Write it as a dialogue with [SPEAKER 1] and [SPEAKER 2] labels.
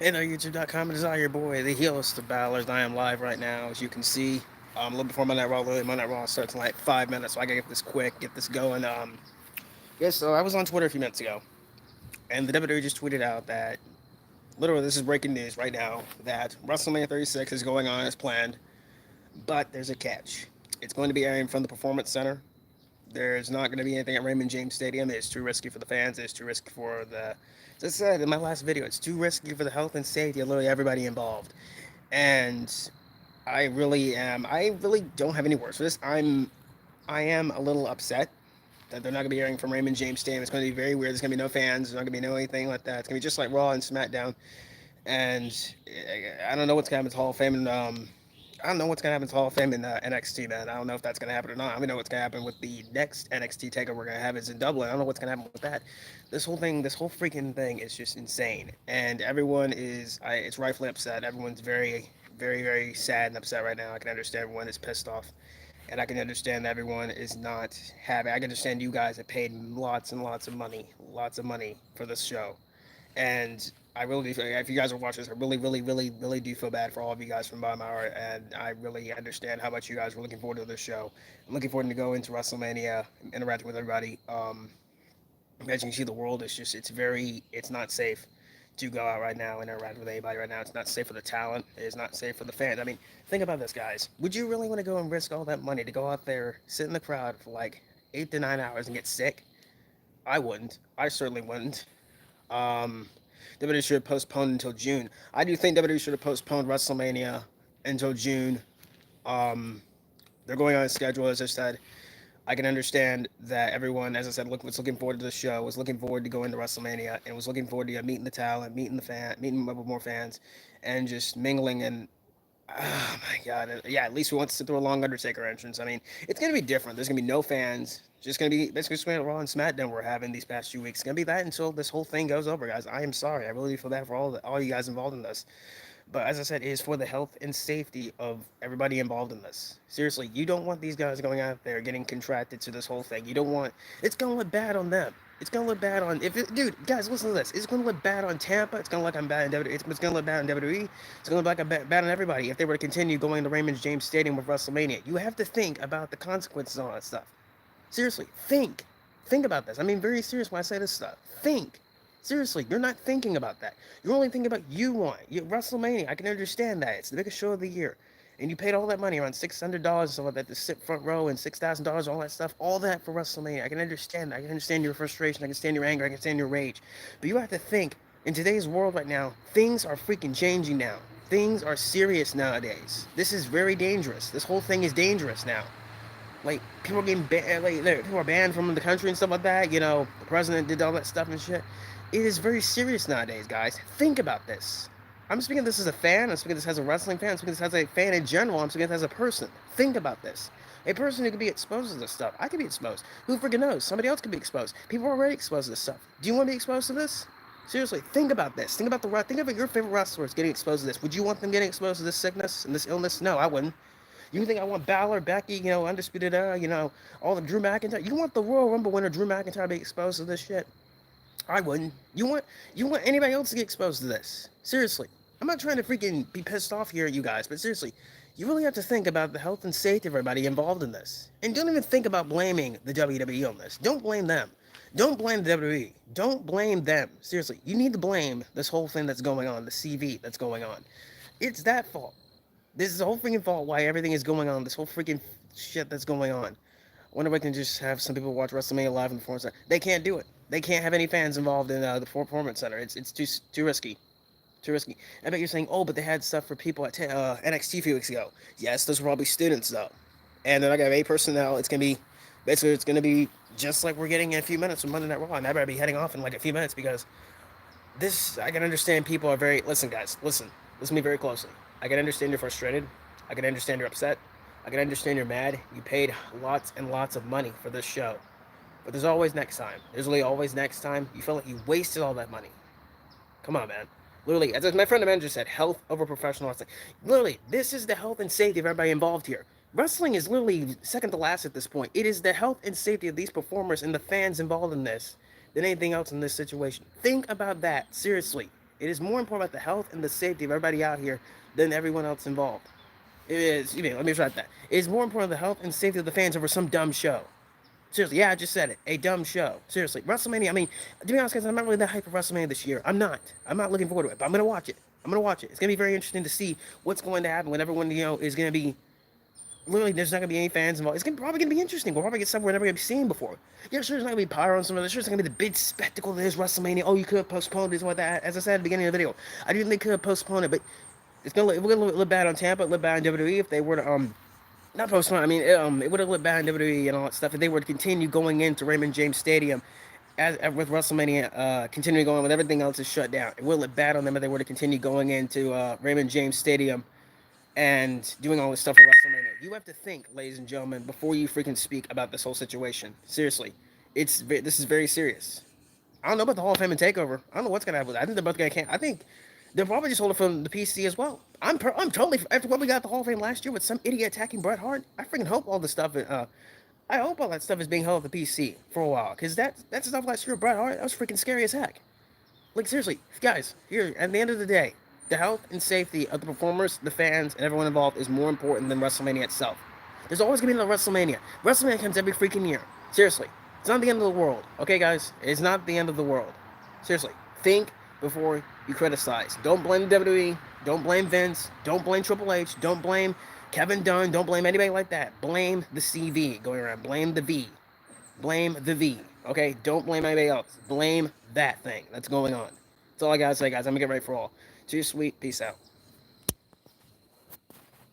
[SPEAKER 1] Hey there, YouTube.com. It is I, your boy, the healist of Balor. I am live right now, as you can see. A little before Monday Night Raw. Literally, Monday Night Raw starts in like 5 minutes, so I gotta get this quick, get this going. Yeah, so I was on Twitter a few minutes ago, and the WWE just tweeted out that, literally, this is breaking news right now, that WrestleMania 36 is going on as planned, but there's a catch. It's going to be airing from the Performance Center. There's not going to be anything at Raymond James Stadium. It's too risky for the fans. It's too risky for the. As I said in my last video, it's too risky for the health and safety of literally everybody involved. And I really am. I really don't have any words for this. I am a little upset that they're not going to be airing from Raymond James Stadium. It's going to be very weird. There's going to be no fans. There's not going to be no anything like that. It's going to be just like Raw and SmackDown. And I don't know what's going to happen to Hall of Fame. And I don't know what's gonna happen to Hall of Fame in NXT, man. I don't know if that's gonna happen or not. I don't know what's gonna happen with the next NXT takeover we're gonna have is in Dublin. I don't know what's gonna happen with that. This whole thing, this whole freaking thing is just insane, and everyone is, it's rightfully upset. Everyone's very, very, very sad and upset right now. I can understand everyone is pissed off, and I can understand everyone is not happy. I can understand you guys have paid lots and lots of money for this show, and I really do. If you guys are watching this, I really, really, really, really do feel bad for all of you guys from bottom of my heart, and I really understand how much you guys were looking forward to this show. I'm looking forward to go into WrestleMania, interacting with everybody. As you can see, the world is just, it's not safe to go out right now and interact with anybody right now. It's not safe for the talent. It is not safe for the fans. I mean, think about this, guys. Would you really want to go and risk all that money to go out there, sit in the crowd for like 8 to 9 hours and get sick? I wouldn't. I certainly wouldn't. Um, WWE should have postponed until June. I do think WWE should have postponed WrestleMania until June. Um, they're going on a schedule, as I said. I can understand that everyone, as I said, was looking forward to the show, was looking forward to going to WrestleMania, and was looking forward to meeting the talent, meeting up with more fans, and just mingling. And oh my god, yeah. At least we want to sit through a long Undertaker entrance. I mean, it's gonna be different. There's gonna be no fans. Just gonna be basically just gonna Raw and SmackDown we're having these past 2 weeks. It's gonna be that until this whole thing goes over, guys. I am sorry. I really feel bad for all you guys involved in this. But as I said, it is for the health and safety of everybody involved in this. Seriously, you don't want these guys going out there getting contracted to this whole thing. You don't want. It's gonna look bad on them. It's gonna look bad on dude, guys, listen to this. It's gonna look bad on Tampa. It's gonna look bad in WWE. It's gonna look bad on WWE. It's gonna look bad on everybody if they were to continue going to Raymond James Stadium with WrestleMania. You have to think about the consequences of all that stuff. Seriously, think about this. I mean, very serious when I say this stuff. Think. Seriously, you're not thinking about that. You're only thinking about you want. WrestleMania, I can understand that. It's the biggest show of the year. And you paid all that money, around $600 and stuff like that, to sit front row, and $6,000, all that stuff, all that for WrestleMania. I can understand that. I can understand your frustration. I can understand your anger. I can understand your rage. But you have to think, in today's world right now, things are freaking changing now. Things are serious nowadays. This is very dangerous. This whole thing is dangerous now. Like, people are getting banned, people are banned from the country and stuff like that. The president did all that stuff and shit. It is very serious nowadays, guys. Think about this. I'm speaking this as a fan. I'm speaking this as a wrestling fan. I'm speaking this as a fan in general. I'm speaking this as a person. Think about this. A person who could be exposed to this stuff. I could be exposed. Who freaking knows? Somebody else could be exposed. People are already exposed to this stuff. Do you want to be exposed to this? Seriously, think about this. Think about your favorite wrestlers getting exposed to this. Would you want them getting exposed to this sickness and this illness? No, I wouldn't. You think I want Balor, Becky, Undisputed Era, all the Drew McIntyre? You want the Royal Rumble winner Drew McIntyre to be exposed to this shit? I wouldn't. You want anybody else to get exposed to this? Seriously. I'm not trying to freaking be pissed off here at you guys, but seriously, you really have to think about the health and safety of everybody involved in this. And don't even think about blaming the WWE on this. Don't blame them. Don't blame the WWE. Don't blame them. Seriously, you need to blame this whole thing that's going on, the CV that's going on. It's that fault. This is the whole freaking fault why everything is going on, this whole freaking shit that's going on. I wonder if I can just have some people watch WrestleMania live in the Performance Center. They can't do it. They can't have any fans involved in the Performance Center. It's too risky. Too risky. I bet you're saying, oh, but they had stuff for people at NXT a few weeks ago. Yes, those were probably students, though. And they're not going to have a personnel. It's going to be just like we're getting in a few minutes from Monday Night Raw. And I better be heading off in like a few minutes because I can understand people are very, listen, guys, listen to me very closely. I can understand you're frustrated. I can understand you're upset. I can understand you're mad. You paid lots and lots of money for this show. But there's always next time. There's really always next time. You feel like you wasted all that money. Come on, man. Literally, as my friend the manager said, health over professional wrestling. Literally, this is the health and safety of everybody involved here. Wrestling is literally second to last at this point. It is the health and safety of these performers and the fans involved in this than anything else in this situation. Think about that, seriously. It is more important about the health and the safety of everybody out here than everyone else involved. It is, let me try that. It is more important the health and safety of the fans over some dumb show. Seriously, yeah, I just said it. A dumb show. Seriously, WrestleMania. I mean, to be honest, guys, I'm not really that hyped for WrestleMania this year. I'm not. I'm not looking forward to it, but I'm gonna watch it. I'm gonna watch it. It's gonna be very interesting to see what's going to happen when everyone, is gonna be. Literally, there's not gonna be any fans involved. Probably gonna be interesting. We'll probably get stuff we're never gonna be seeing before. Yeah, sure, there's not gonna be pyro and some of this. Sure, it's gonna be the big spectacle that is WrestleMania. Oh, you could have postponed this and what that. As I said at the beginning of the video, I didn't think they could have postponed it, but we're gonna look bad on Tampa, look bad on WWE if they were to not postpone. I mean, it would have looked bad in WWE and all that stuff if they were to continue going into Raymond James Stadium with WrestleMania continuing going with everything else is shut down. It would look bad on them if they were to continue going into Raymond James Stadium and doing all this stuff for WrestleMania. You have to think, ladies and gentlemen, before you freaking speak about this whole situation. Seriously, this is very serious. I don't know about the Hall of Fame and Takeover. I don't know what's gonna happen. I think they're both gonna cancel. I think they'll probably just hold it from the PC as well. I'm totally after what we got at the Hall of Fame last year with some idiot attacking Bret Hart. I freaking hope all the stuff. I hope all that stuff is being held at the PC for a while, because that stuff last year with Bret Hart, that was freaking scary as heck. Like, seriously, guys, here at the end of the day, the health and safety of the performers, the fans, and everyone involved is more important than WrestleMania itself. There's always gonna be another WrestleMania. WrestleMania comes every freaking year. Seriously, it's not the end of the world. Okay, guys, it's not the end of the world. Seriously, think before you criticize. Don't blame WWE. Don't blame Vince. Don't blame Triple H. Don't blame Kevin Dunn. Don't blame anybody like that. Blame the CV going around. Blame the V. Blame the V. Okay? Don't blame anybody else. Blame that thing that's going on. That's all I gotta say, guys. I'm gonna get ready for all. Cheers, sweet. Peace out.